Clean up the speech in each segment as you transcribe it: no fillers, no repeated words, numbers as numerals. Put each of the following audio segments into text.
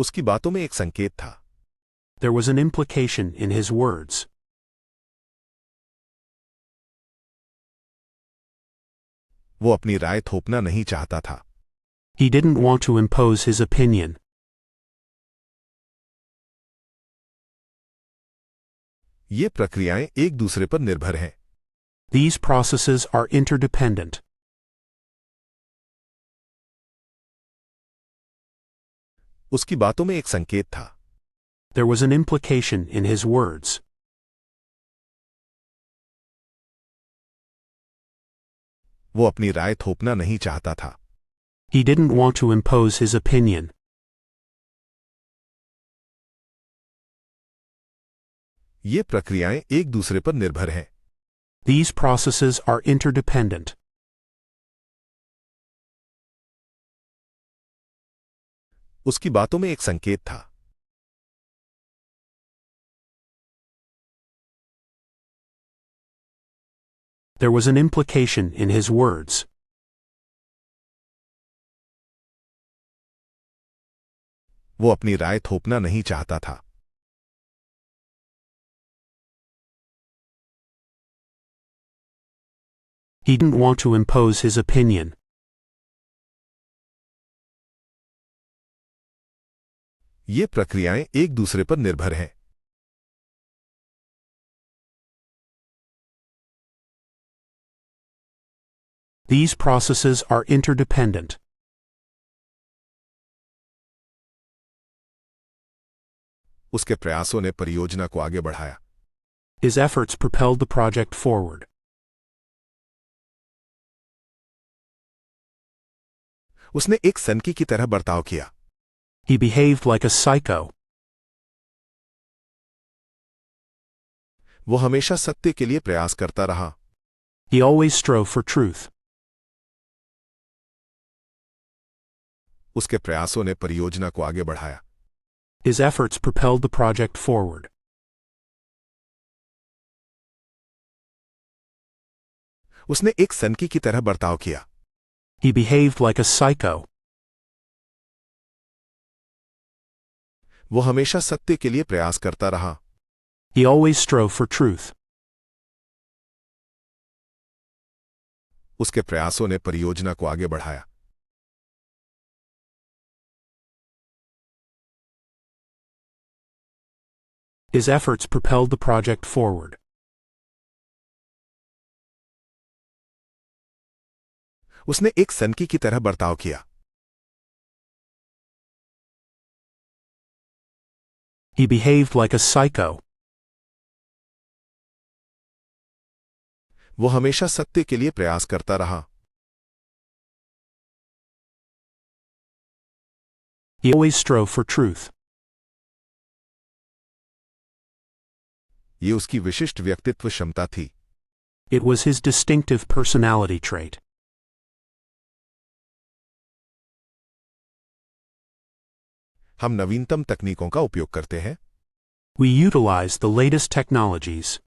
उसकी बातों में एक संकेत था। There was an implication in his words. वो अपनी राय थोपना नहीं चाहता था। He didn't want to impose his opinion. ये प्रक्रियाएं एक दूसरे पर निर्भर हैं। These processes are interdependent. उसकी बातों में एक संकेत था। There was an implication in his words. वो अपनी राय थोपना नहीं चाहता था। He didn't want to impose his opinion. ये प्रक्रियाएं एक दूसरे पर निर्भर हैं। These processes are interdependent. उसकी बातों में एक संकेत था। There was an implication in his words. वो अपनी राय थोपना नहीं चाहता था। He didn't want to impose his opinion. ये प्रक्रियाएं एक दूसरे पर निर्भर हैं। These processes are interdependent. उसके प्रयासों ने परियोजना को आगे बढ़ाया। His efforts propelled the project forward. उसने एक सनकी की तरह बर्ताव किया। He behaved like a psycho. वो हमेशा सत्य के लिए प्रयास करता रहा। He always strove for truth. उसके प्रयासों ने परियोजना को आगे बढ़ाया। His efforts propelled the project forward. उसने एक सनकी की तरह बर्ताव किया। He behaved like a psycho. वो हमेशा सत्य के लिए प्रयास करता रहा। He always strove for truth. उसके प्रयासों ने परियोजना को आगे बढ़ाया। His efforts propelled the project forward. उसने एक सनकी की तरह बर्ताव किया। He behaved like a psycho. वो हमेशा सत्य के लिए प्रयास करता रहा। He always strove for truth. ये उसकी विशिष्ट व्यक्तित्व क्षमता थी। It was his distinctive personality trait. हम नवीनतम तकनीकों का उपयोग करते हैं। We utilize the latest technologies.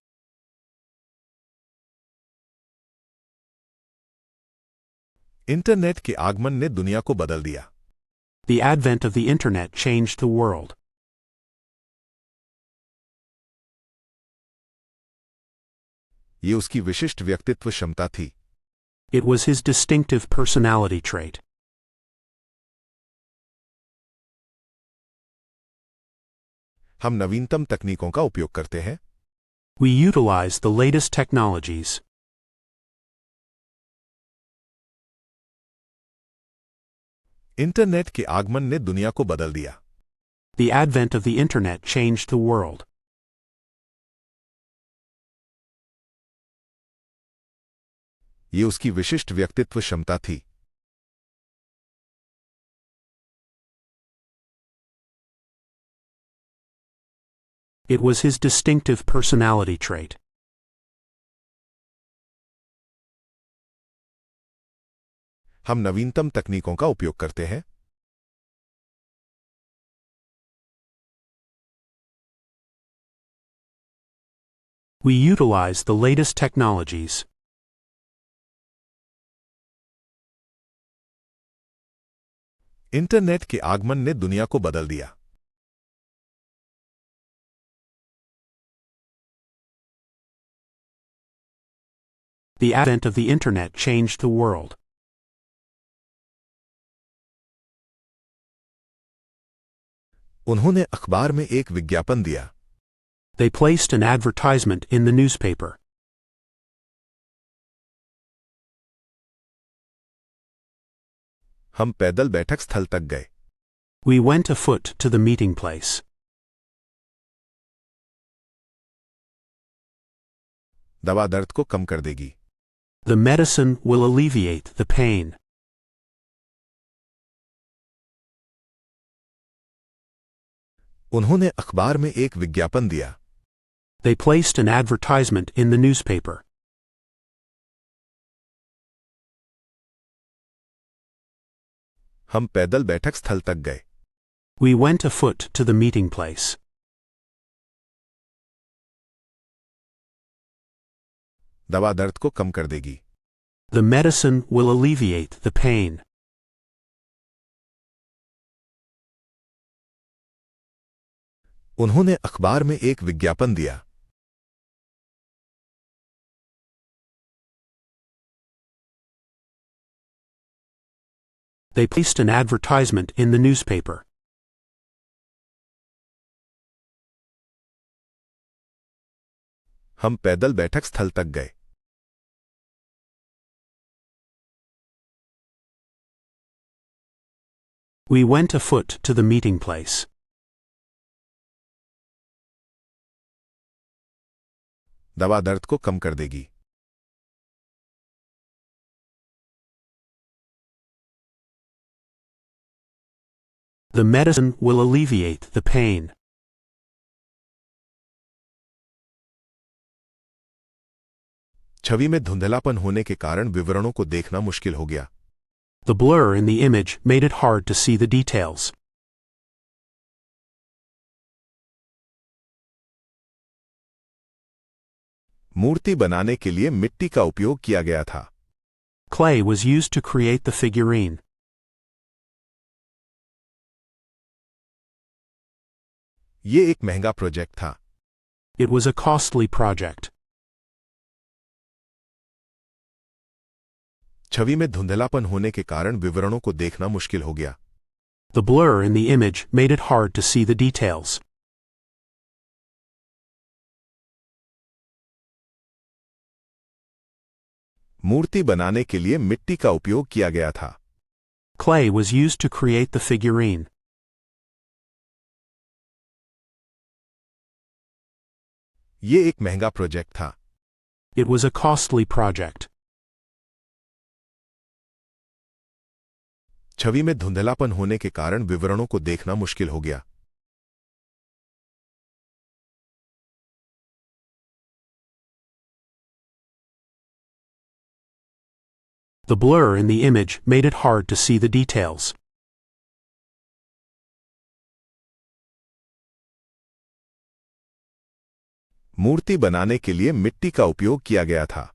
Internet के आगमन ने दुनिया को बदल दिया। The advent of the Internet changed the world. ये उसकी विशिष्ट व्यक्तित्व क्षमता थी। It was his distinctive personality trait. हम नवीनतम तकनीकों का उपयोग करते हैं। We utilize the latest technologies. Internet के आगमन ने दुनिया को बदल दिया। The advent of the Internet changed the world. ये उसकी विशिष्ट व्यक्तित्व क्षमता थी। It was his distinctive personality trait. हम नवीनतम तकनीकों का उपयोग करते हैं। We utilize the latest technologies. Internet के आगमन ने दुनिया को बदल दिया। The advent of the Internet changed the world. उन्होंने अखबार में एक विज्ञापन दिया. They placed an advertisement in the newspaper. हम पैदल बैठक स्थल तक गए. We went afoot to the meeting place. दवा दर्द को कम कर देगी. The medicine will alleviate the pain. उन्होंने अखबार में एक विज्ञापन दिया. They placed an advertisement in the newspaper. हम पैदल बैठक स्थल तक गए. We went afoot to the meeting place. दवा दर्द को कम कर देगी. The medicine will alleviate the pain. उन्होंने अखबार में एक विज्ञापन दिया. They placed an advertisement in the newspaper. हम पैदल बैठक स्थल तक गए. We went afoot to the meeting place. दवा दर्द को कम कर देगी. The medicine will alleviate the pain. छवि में धुंधलापन होने के कारण विवरणों को देखना मुश्किल हो गया. The blur in the image made it hard to see the details. मूर्ति बनाने के लिए मिट्टी का उपयोग किया गया था. Clay was used to create the figurine. ये एक महंगा प्रोजेक्ट था. It was a costly project. छवि में धुंधलापन होने के कारण विवरणों को देखना मुश्किल हो गया. The blur in the image made it hard to see the details. मूर्ति बनाने के लिए मिट्टी का उपयोग किया गया था. Clay was used to create the figurine. ये एक महंगा प्रोजेक्ट था. It was a costly project. छवि में धुंधलापन होने के कारण विवरणों को देखना मुश्किल हो गया. The blur in the image made it hard to see the details. मूर्ति बनाने के लिए मिट्टी का उपयोग किया गया था.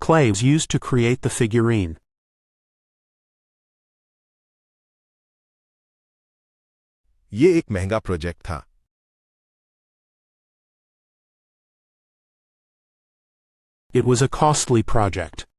Clay was used to create the figurine. ये एक महंगा प्रोजेक्ट था. It was a costly project.